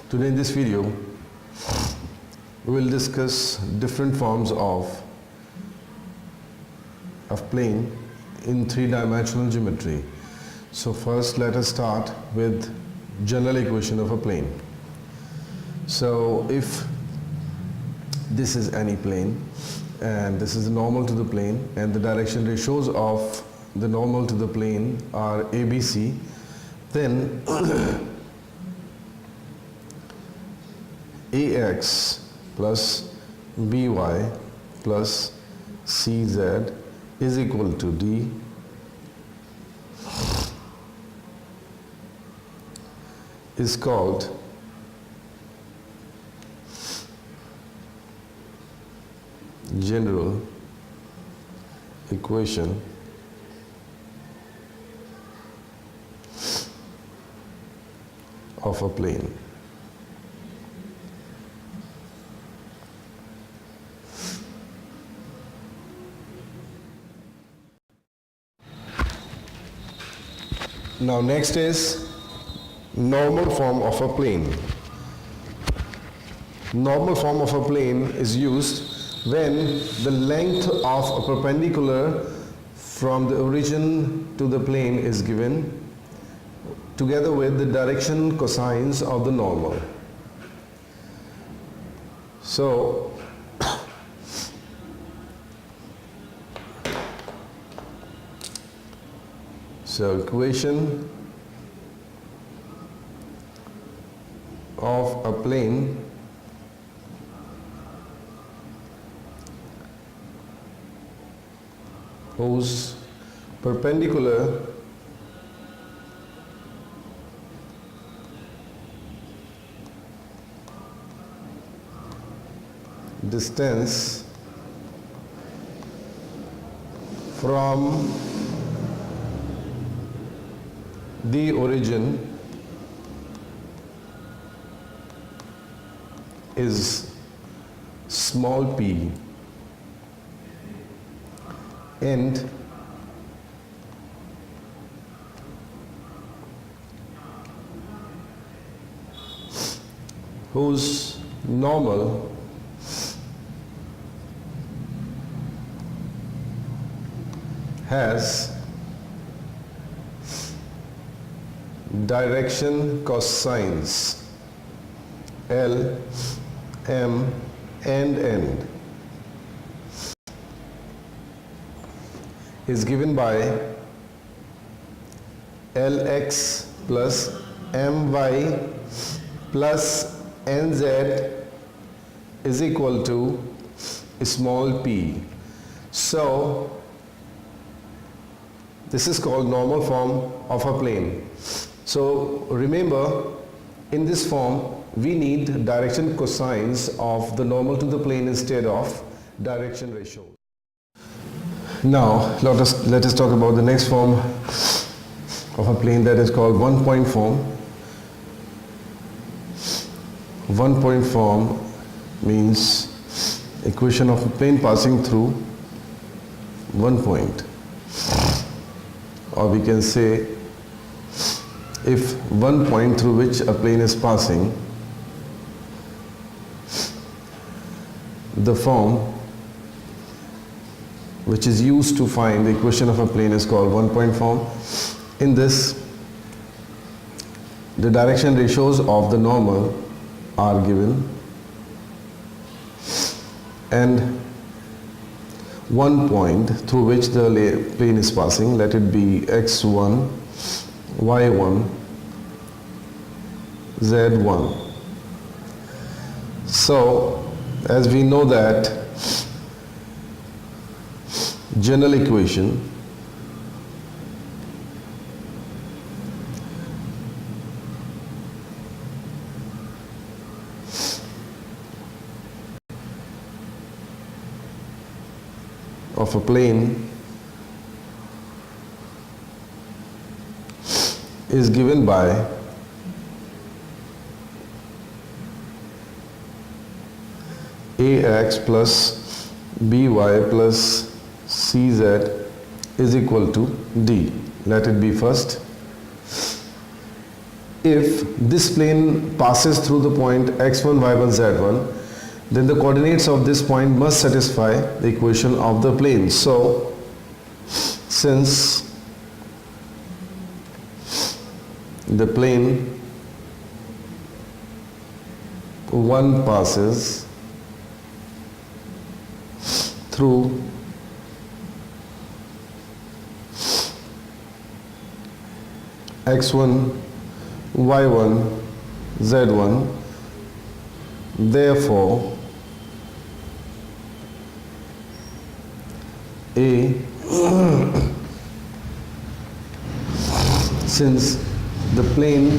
Today in this video, we will discuss different forms of plane in three-dimensional geometry. So first let us start with general equation of a plane. So if this is any plane and this is the normal to the plane and the direction ratios of the normal to the plane are ABC, then AX plus BY plus CZ is equal to D is called general equation of a plane. Now next is normal form of a plane. Normal form of a plane is used when the length of a perpendicular from the origin to the plane is given together with the direction cosines of the normal. So equation of a plane whose perpendicular distance from the origin is small p and whose normal has direction cosines L, M and N is given by Lx plus My plus Nz is equal to small p. So this is called normal form of a plane. So remember, in this form we need direction cosines of the normal to the plane instead of direction ratios. Now let us talk about the next form of a plane, that is called one-point form. One-point form means equation of a plane passing through one point, or we can say if one point through which a plane is passing, the form which is used to find the equation of a plane is called one-point form. In this, the direction ratios of the normal are given and one point through which the plane is passing, let it be x1, y1, z1. So as we know that general equation of a plane is given by AX plus BY plus CZ is equal to D. Let it be first if this plane passes through the point x1, y1, z1, then the coordinates of this point must satisfy the equation of the plane. So, since the plane 1 passes through x1, y1, z1, therefore since the plane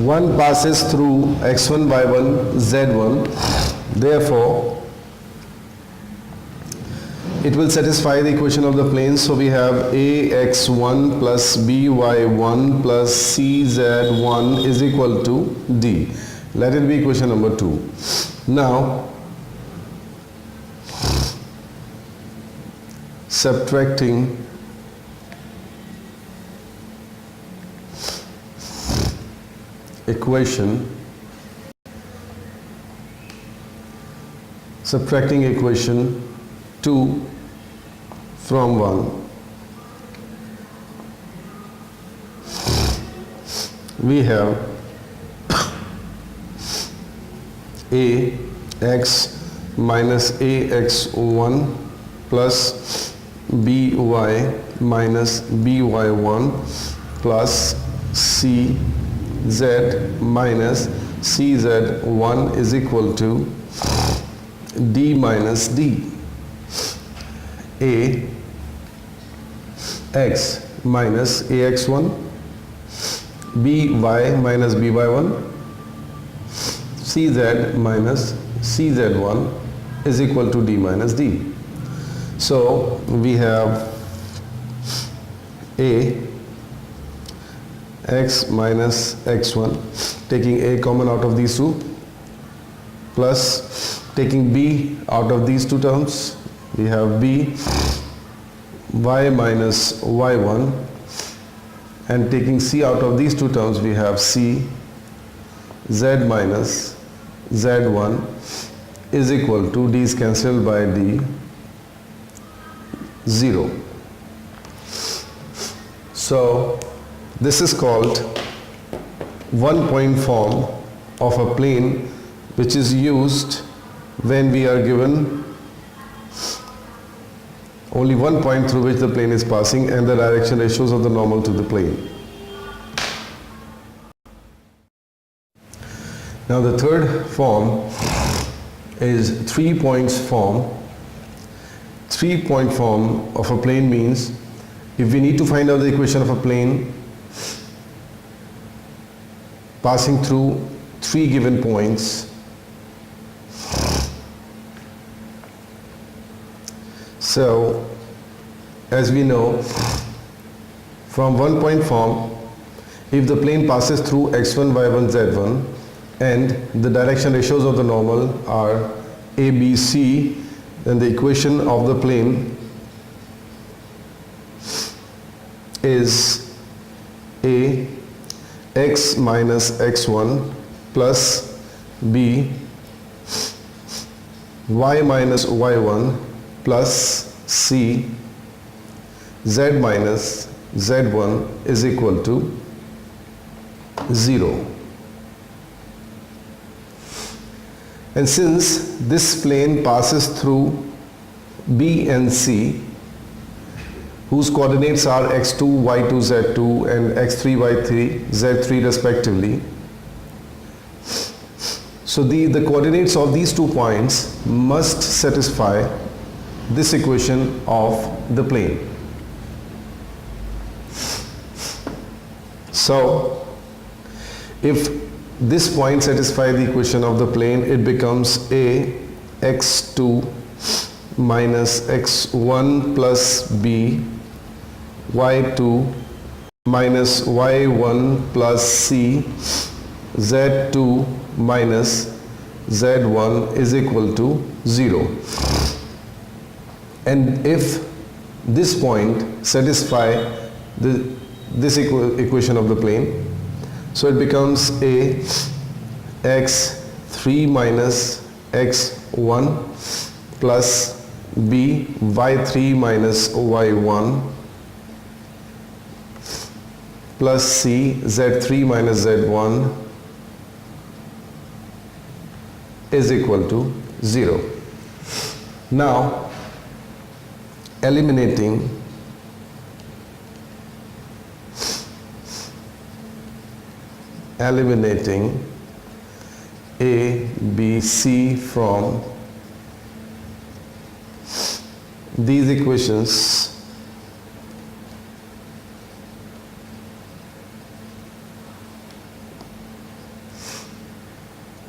1 passes through x1, y1, z1, therefore it will satisfy the equation of the plane. So we have ax1 plus by1 plus cz1 is equal to d. Let it be equation number 2. Now subtracting equation 2 from 1, we have ax minus ax1 plus by minus by1 plus cz minus cz1 is equal to d minus d. Ax minus ax1, by minus by1, cz minus cz1 is equal to d minus d. So we have x minus x1, taking a common out of these two, plus taking b out of these two terms, we have b y minus y1, and taking c out of these two terms, we have c z minus z1 is equal to, d is cancelled by d, 0. So this is called one point form of a plane, which is used when we are given only one point through which the plane is passing and the direction ratios of the normal to the plane. Now the third form is 3 points form. 3 point form of a plane means if we need to find out the equation of a plane passing through 3 given points, so as we know from 1 point form, if the plane passes through x1, y1, z1 and the direction ratios of the normal are a, b, c, then the equation of the plane is a x minus x1 plus b y minus y1 plus c z minus z1 is equal to 0. And since this plane passes through B and C, whose coordinates are x2, y2, z2 and x3, y3, z3 respectively, so the coordinates of these 2 points must satisfy this equation of the plane. So if this point satisfies the equation of the plane, it becomes a x2 minus x1 plus b y2 minus y1 plus c z2 minus z1 is equal to 0. And if this point satisfies this equation of the plane, So it becomes a x3 minus x1 plus b y3 minus y1 plus c z3 minus z1 is equal to 0. Now eliminating A, B, C from these equations,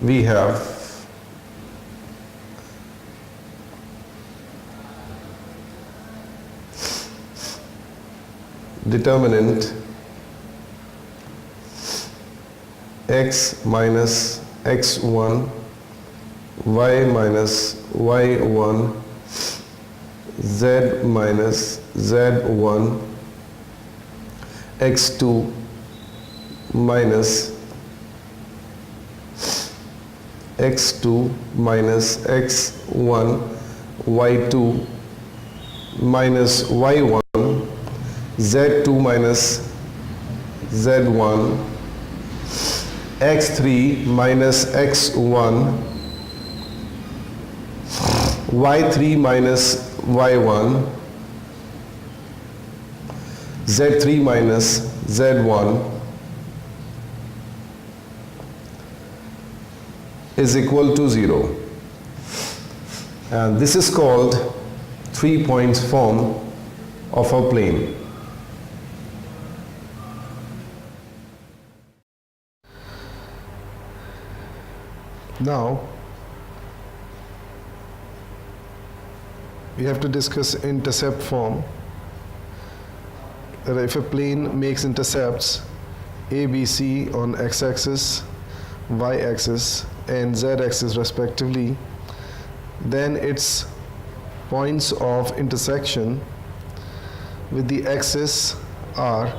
we have determinant x minus x1, y minus y1, z minus z1, x2 minus x2 minus x1, y2 minus y1, z2 minus z1, x3 minus x1, y3 minus y1, z3 minus z1 is equal to 0. And this is called 3 points form of a plane. Now we have to discuss intercept form. That if a plane makes intercepts A, B, C on x-axis, y-axis and z-axis respectively, then its points of intersection with the axis are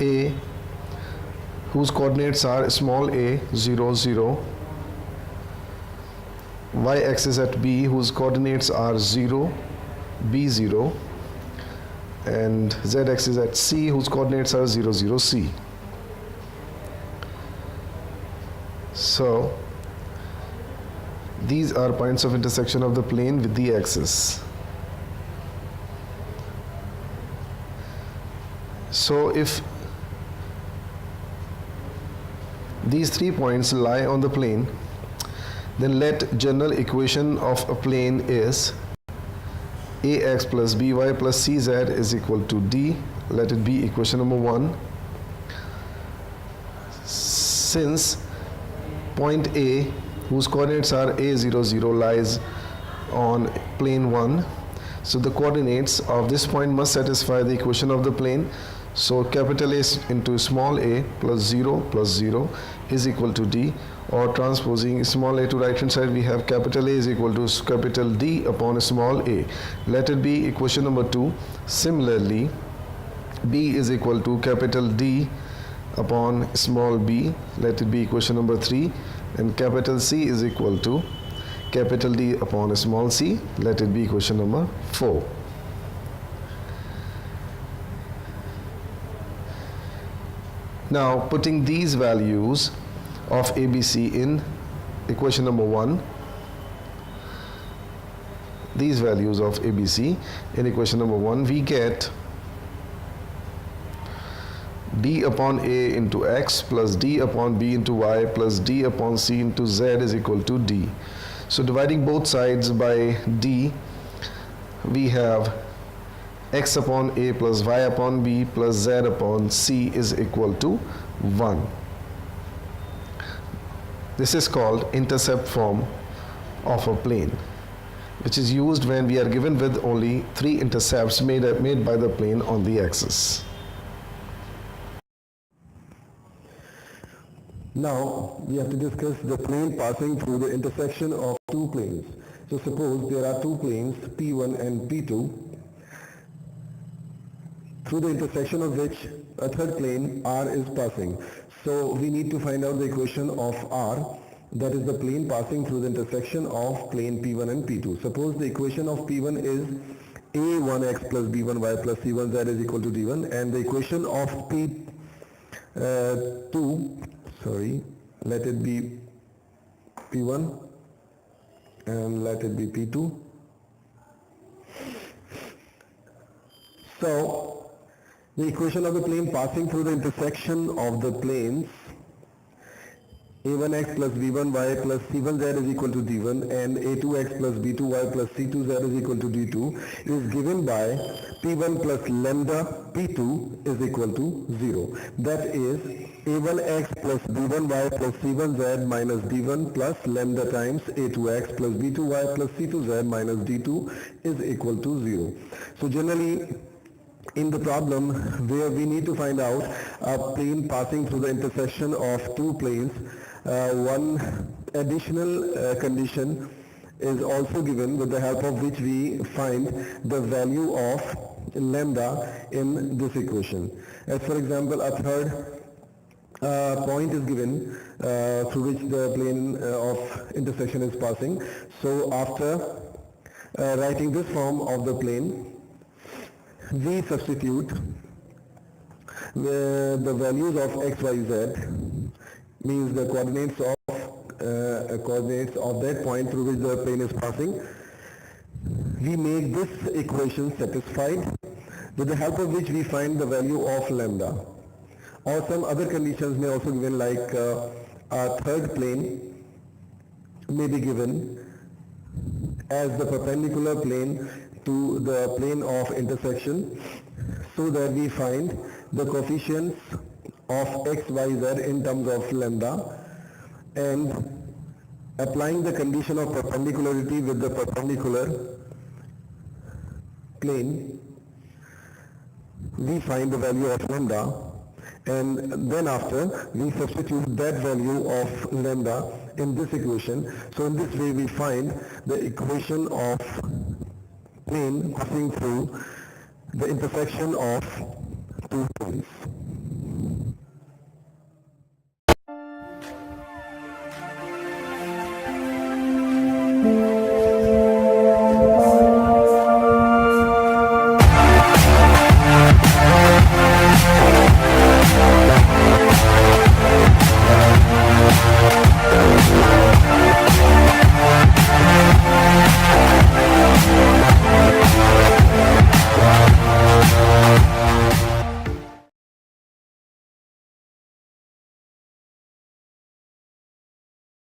A, whose coordinates are small a, 0, 0, y-axis at B, whose coordinates are 0, B, 0, and z-axis at C, whose coordinates are 0, 0, C. So these are points of intersection of the plane with the axis. So if these 3 points lie on the plane, then let general equation of a plane is ax plus by plus cz is equal to d. Let it be equation number 1. Since point A, whose coordinates are a, 0, 0, lies on plane 1, so the coordinates of this point must satisfy the equation of the plane. So capital A into small a plus 0 is equal to d, or transposing small a to right hand side, we have capital A is equal to capital D upon small a. Let it be equation number 2. Similarly, B is equal to capital D upon small b. Let it be equation number 3. And capital C is equal to capital D upon small c. Let it be equation number 4. Now putting these values of ABC in equation number 1, these values of ABC in equation number 1, we get d upon a into x plus d upon b into y plus d upon c into z is equal to d. So dividing both sides by d, we have x upon a plus y upon b plus z upon c is equal to 1. This is called intercept form of a plane, which is used when we are given with only 3 intercepts made by the plane on the axis. Now we have to discuss the plane passing through the intersection of 2 planes. So suppose there are 2 planes, P1 and P2. through the intersection of which a third plane R is passing. So we need to find out the equation of R, that is the plane passing through the intersection of plane P1 and P2. Suppose the equation of P1 is A1x plus B1y plus C1z is equal to D1, and the equation of let it be P1 and let it be P2. So the equation of the plane passing through the intersection of the planes A1x plus B1y plus C1z is equal to D1 and A2x plus B2y plus C2z is equal to D2 is given by P1 plus lambda P2 is equal to 0. That is A1x plus B1y plus C1z minus D1 plus lambda times A2x plus B2y plus C2z minus D2 is equal to 0. So generally, in the problem where we need to find out a plane passing through the intersection of two planes, one additional condition is also given, with the help of which we find the value of lambda in this equation. As for example, a third point is given through which the plane of intersection is passing. So after writing this form of the plane, we substitute the values of x, y, z, means the coordinates of that point through which the plane is passing. We make this equation satisfied, with the help of which we find the value of lambda. Or some other conditions may also be given, like a third plane may be given as the perpendicular plane to the plane of intersection, so that we find the coefficients of x, y, z in terms of lambda, and applying the condition of perpendicularity with the perpendicular plane, we find the value of lambda, and then after we substitute that value of lambda in this equation. So in this way we find the equation of plane passing through the intersection of two planes.